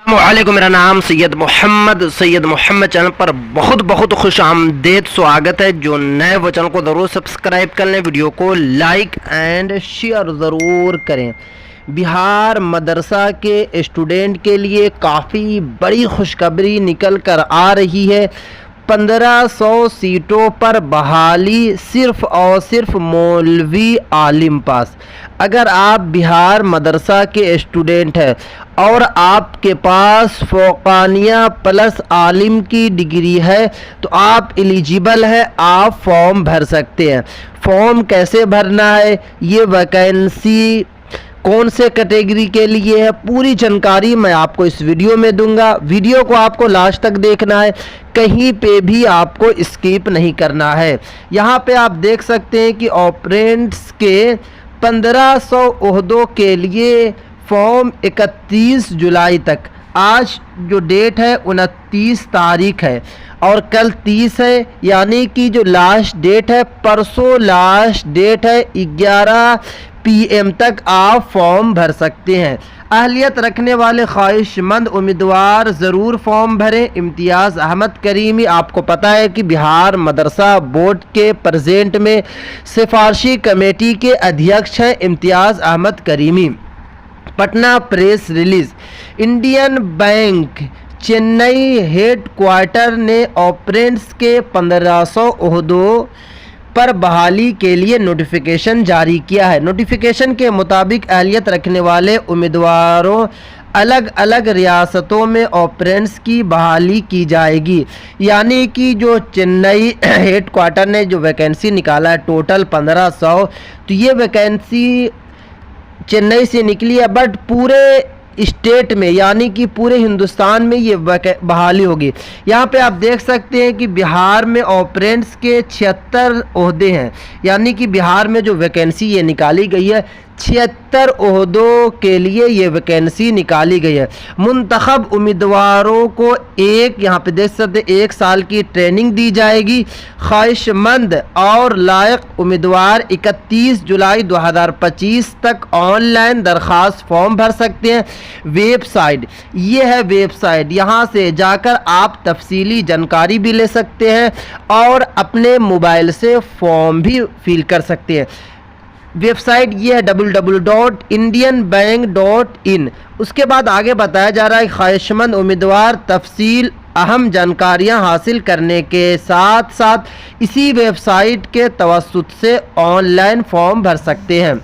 वालेकुम, मेरा नाम सैयद मोहम्मद चैनल पर बहुत बहुत खुश आमदेद स्वागत है। जो नए वो चैनल को ज़रूर सब्सक्राइब कर लें, वीडियो को लाइक एंड शेयर ज़रूर करें। बिहार मदरसा के स्टूडेंट के लिए काफ़ी बड़ी खुशखबरी निकल कर आ रही है। 1500 सीटों पर बहाली सिर्फ और सिर्फ मौलवी आलिम पास। अगर आप बिहार मदरसा के स्टूडेंट हैं और आपके पास फ़ौक़ानिया प्लस आलिम की डिग्री है तो आप एलिजिबल है, आप फॉर्म भर सकते हैं। फॉर्म कैसे भरना है, ये वैकेंसी कौन से कैटेगरी के लिए है, पूरी जानकारी मैं आपको इस वीडियो में दूंगा। वीडियो को आपको लास्ट तक देखना है, कहीं पे भी आपको स्किप नहीं करना है। यहाँ पे आप देख सकते हैं कि ऑपरेंट्स के 1500 ओहदों के लिए फॉर्म 31 जुलाई तक, आज जो डेट है 29 तारीख है और कल 30 है, यानी कि जो लास्ट डेट है, परसों लास्ट डेट है 11 PM तक आप फॉर्म भर सकते हैं। अहलियत रखने वाले ख्वाहिशमंद उम्मीदवार ज़रूर फॉर्म भरें। इम्तियाज़ अहमद करीमी, आपको पता है कि बिहार मदरसा बोर्ड के प्रेजेंट में सिफारशी कमेटी के अध्यक्ष हैं Imtiyaz Ahmad Karimi. Patna press release, Indian Bank Chennai headquarter ने ऑपरेंट्स के 1500 ओहदों पर बहाली के लिए नोटिफिकेशन जारी किया है। नोटिफिकेशन के मुताबिक अहलियत रखने वाले उम्मीदवारों अलग अलग रियासतों में ऑपरेंट्स की बहाली की जाएगी। यानी कि जो चेन्नई हेड क्वार्टर ने जो वैकेंसी निकाला है टोटल 1500, तो ये वैकेंसी चेन्नई से निकली है, बट पूरे स्टेट में यानी कि पूरे हिंदुस्तान में ये बहाली होगी। यहाँ पे आप देख सकते हैं कि बिहार में ऑपरेंट्स के 76 ओहदे हैं, यानी कि बिहार में जो वैकेंसी ये निकाली गई है 76 ओहदों के लिए ये वैकेंसी निकाली गई है। मुंतखब उम्मीदवारों को यहाँ पे देख सकते 1 साल की ट्रेनिंग दी जाएगी। ख्वाहिशमंद और लायक उम्मीदवार 31 जुलाई 2025 तक ऑनलाइन दरख्वास्त फॉर्म भर सकते हैं। वेबसाइट, ये है वेबसाइट, यहाँ से जाकर आप तफसीली जानकारी भी ले सकते हैं और अपने मोबाइल से फॉर्म भी फिल कर सकते हैं। वेबसाइट ये है www.indianbank.in। उसके बाद आगे बताया जा रहा है ख्वाहिशमंद उम्मीदवार तफसील अहम जानकारियां हासिल करने के साथ साथ इसी वेबसाइट के तवस्सुत से ऑनलाइन फॉर्म भर सकते हैं।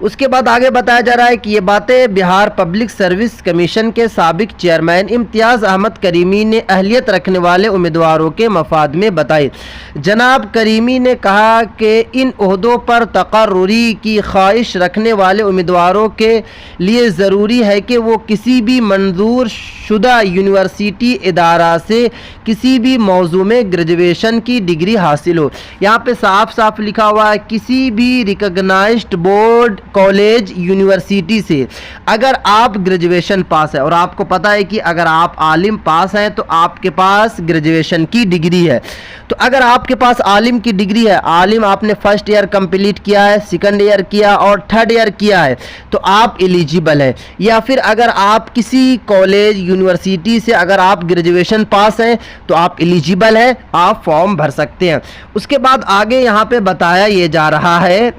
उसके बाद आगे बताया जा रहा है कि ये बातें बिहार पब्लिक सर्विस कमीशन के साबिक चेयरमैन इम्तियाज़ अहमद करीमी ने अहलियत रखने वाले उम्मीदवारों के मफाद में बताई। जनाब करीमी ने कहा कि इन ओहदों पर तकर्रुरी की ख्वाहिश रखने वाले उम्मीदवारों के लिए ज़रूरी है कि वो किसी भी मंजूर शुदा यूनिवर्सिटी इदारा से किसी भी मौजू में ग्रेजुएशन की डिग्री हासिल हो। यहाँ पे साफ साफ लिखा हुआ है किसी भी रिकॉग्नाइज्ड बोर्ड कॉलेज यूनिवर्सिटी से अगर आप ग्रेजुएशन पास है, और आपको पता है कि अगर आप आलिम पास हैं तो आपके पास ग्रेजुएशन की डिग्री है। तो अगर आपके पास आलिम की डिग्री है, आलिम आपने फर्स्ट ईयर कंप्लीट किया है, सेकंड ईयर किया और थर्ड ईयर किया है, तो आप एलिजिबल है। या फिर अगर आप किसी कॉलेज यूनिवर्सिटी से अगर आप ग्रेजुएशन पास हैं तो आप एलिजिबल है, आप फॉर्म भर सकते हैं। उसके बाद आगे यहाँ पे बताया ये जा रहा है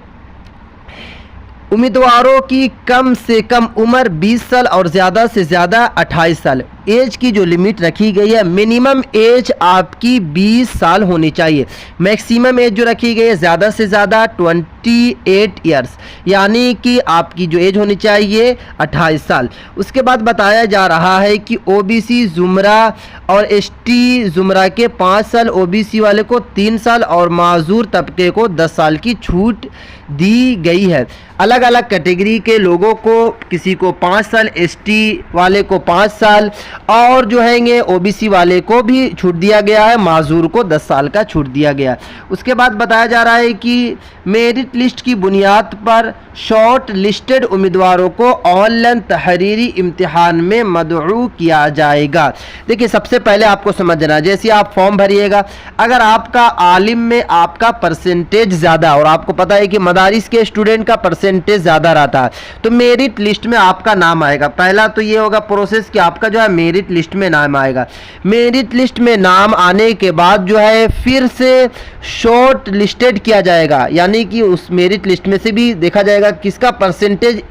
उम्मीदवारों की कम से कम उम्र 20 साल और ज़्यादा से ज़्यादा 28 साल। एज की जो लिमिट रखी गई है, मिनिमम एज आपकी 20 साल होनी चाहिए। मैक्सिमम एज जो रखी गई है ज़्यादा से ज़्यादा 28 ईयर्स, यानी कि आपकी जो एज होनी चाहिए 28 साल। उसके बाद बताया जा रहा है कि ओबीसी ज़ुमरा और एसटी ज़ुमरा के 5 साल, ओबीसी वाले को 3 साल और माजूर तबके को 10 साल की छूट दी गई है। अलग अलग कैटेगरी के लोगों को, किसी को 5 साल, एसटी वाले को 5 साल और जो है ओबीसी वाले को भी छूट दिया गया है, माजूर को 10 साल का छूट दिया गया। उसके बाद बताया जा रहा है कि मेरिट लिस्ट की बुनियाद पर शॉर्ट लिस्टेड उम्मीदवारों को ऑनलाइन तहरीरी इम्तिहान में मदऊ किया जाएगा। देखिए, सबसे पहले आपको समझना, जैसे आप फॉर्म भरिएगा, अगर आपका आलिम में आपका परसेंटेज ज़्यादा, और आपको पता है कि मदारिस के स्टूडेंट का परसेंटेज ज़्यादा रहता है, तो मेरिट लिस्ट में आपका नाम आएगा। पहला तो ये होगा प्रोसेस कि आपका जो है मेरिट लिस्ट में नाम आएगा। मेरिट लिस्ट में नाम आने के बाद जो है फिर से शॉर्ट लिस्टेड किया जाएगा, यानी कि उस मेरिट लिस्ट में से भी देखा जाएगा किसका परसेंटेज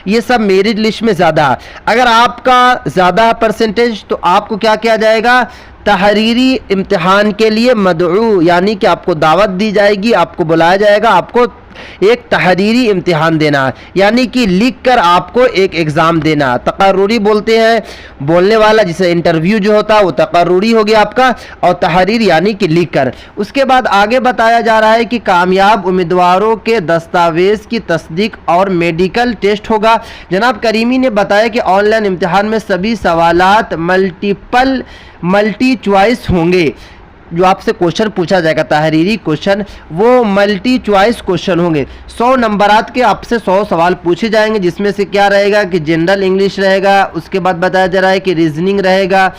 ये सब मेरिट लिस्ट में ज़्यादा है। अगर आपका ज़्यादा परसेंटेज तो आपको क्या किया जाएगा, तहरीरी इम्तिहान के लिए मदऊ, यानी कि आपको दावत दी जाएगी, आपको बुलाया जाएगा, आपको एक तहरीरी इम्तिहान देना है, यानी कि लिख कर आपको एक एग्ज़ाम देना है। तकर्रुरी बोलते हैं, बोलने वाला जिसे इंटरव्यू जो होता है वो तकर्रुरी हो गया आपका, और तहरीर यानी कि लिख कर। उसके बाद आगे बताया जा रहा है कि कामयाब उम्मीदवारों के दस्तावेज़ की तस्दीक और मेडिकल टेस्ट होगा। जनाब करीमी ने बताया कि ऑनलाइन इम्तिहान में सभी सवालात मल्टी चॉइस होंगे। जो आपसे क्वेश्चन पूछा जाएगा तहरीरी क्वेश्चन, वो मल्टी चॉइस क्वेश्चन होंगे। 100 नंबरात के आपसे 100 सवाल पूछे जाएंगे, जिसमें से क्या रहेगा कि जनरल इंग्लिश रहेगा, उसके बाद बताया जा रहा है कि रीजनिंग रहेगा,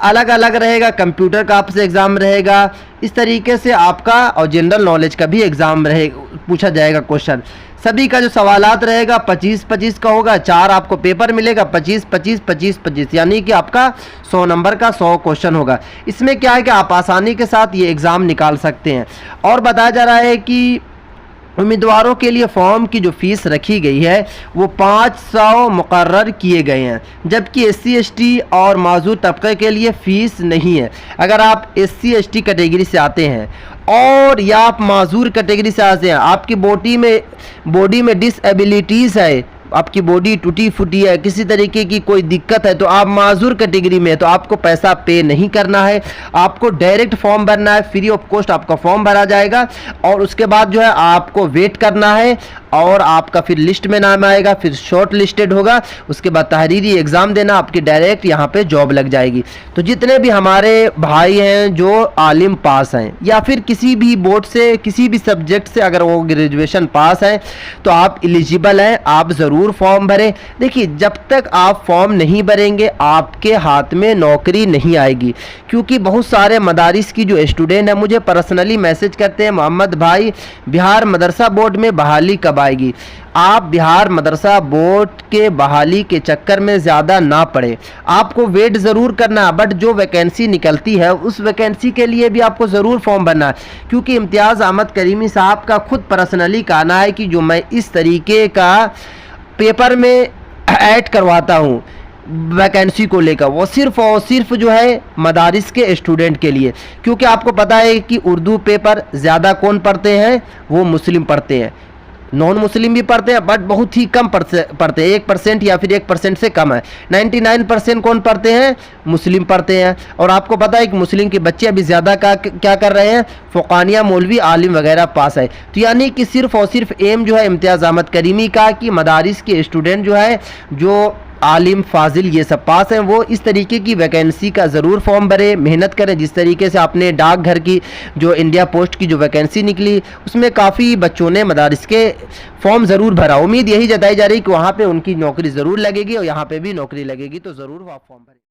अलग अलग रहेगा, कंप्यूटर का आपसे एग्ज़ाम रहेगा। इस तरीके से आपका और जनरल नॉलेज का भी एग्ज़ाम रहेगा, पूछा जाएगा क्वेश्चन। सभी का जो सवालात रहेगा 25-25 का होगा, 4 आपको पेपर मिलेगा, 25-25-25-25, यानी कि आपका 100 नंबर का 100 क्वेश्चन होगा। इसमें क्या है कि आप आसानी के साथ ये एग्ज़ाम निकाल सकते हैं। और बताया जा रहा है कि उम्मीदवारों के लिए फॉर्म की जो फ़ीस रखी गई है वो 500 मुकर्रर किए गए हैं, जबकि SC ST और माजूर तबके के लिए फ़ीस नहीं है। अगर आप SC ST कैटेगरी से आते हैं और या आप माजूर कैटेगरी से आते हैं, आपकी बॉडी में डिसएबिलिटीज़ है, आपकी बॉडी टूटी फूटी है, किसी तरीके की कोई दिक्कत है, तो आप माजूर कैटेगरी में है, तो आपको पैसा पे नहीं करना है, आपको डायरेक्ट फॉर्म भरना है, फ्री ऑफ कॉस्ट आपका फॉर्म भरा जाएगा। और उसके बाद जो है आपको वेट करना है, और आपका फिर लिस्ट में नाम आएगा, फिर शॉर्ट लिस्टेड होगा, उसके बाद तहरीरी एग्ज़ाम देना, आपकी डायरेक्ट यहाँ पे जॉब लग जाएगी। तो जितने भी हमारे भाई हैं जो आलिम पास हैं या फिर किसी भी बोर्ड से किसी भी सब्जेक्ट से अगर वो ग्रेजुएशन पास हैं, तो आप एलिजिबल हैं, आप ज़रूर फॉर्म भरें। देखिए, जब तक आप फॉर्म नहीं भरेंगे आपके हाथ में नौकरी नहीं आएगी, क्योंकि बहुत सारे मदारिस की जो स्टूडेंट हैं मुझे पर्सनली मैसेज करते हैं, मोहम्मद भाई बिहार मदरसा बोर्ड में बहाली कब आएगी। आप बिहार मदरसा बोर्ड के बहाली के चक्कर में ज़्यादा ना पड़े, आपको वेट ज़रूर करना, बट जो वैकेंसी निकलती है उस वैकेंसी के लिए भी आपको ज़रूर फॉर्म भरना है। क्योंकि इम्तियाज़ अहमद करीमी साहब का खुद पर्सनली कहना है कि जो मैं इस तरीके का पेपर में ऐड करवाता हूँ वैकेंसी को लेकर, वो सिर्फ और सिर्फ जो है मदारिस के स्टूडेंट के लिए। क्योंकि आपको पता है कि उर्दू पेपर ज़्यादा कौन पढ़ते हैं, वो मुस्लिम पढ़ते हैं, नॉन मुस्लिम भी पढ़ते हैं, बट बहुत ही कम पढ़ते हैं, 1% या फिर 1% से कम है। 99% कौन पढ़ते हैं, मुस्लिम पढ़ते हैं। और आपको पता है कि मुस्लिम के बच्चे अभी ज़्यादा क्या कर रहे हैं, फ़ुक़ानिया मौलवी आलिम वगैरह पास है। तो यानी कि सिर्फ और सिर्फ एम जो है इम्तियाज़ अहमद करीमी का कि मदारिस के स्टूडेंट जो है, जो आलिम फाजिल ये सब पास हैं, वो इस तरीके की वैकेंसी का ज़रूर फॉर्म भरे, मेहनत करें। जिस तरीके से आपने डाकघर की जो इंडिया पोस्ट की जो वैकेंसी निकली उसमें काफ़ी बच्चों ने मदारिस के फॉर्म ज़रूर भरा। उम्मीद यही जताई जा रही है कि वहाँ पे उनकी नौकरी ज़रूर लगेगी और यहाँ पे भी नौकरी लगेगी, तो ज़रूर आप फॉर्म भरें।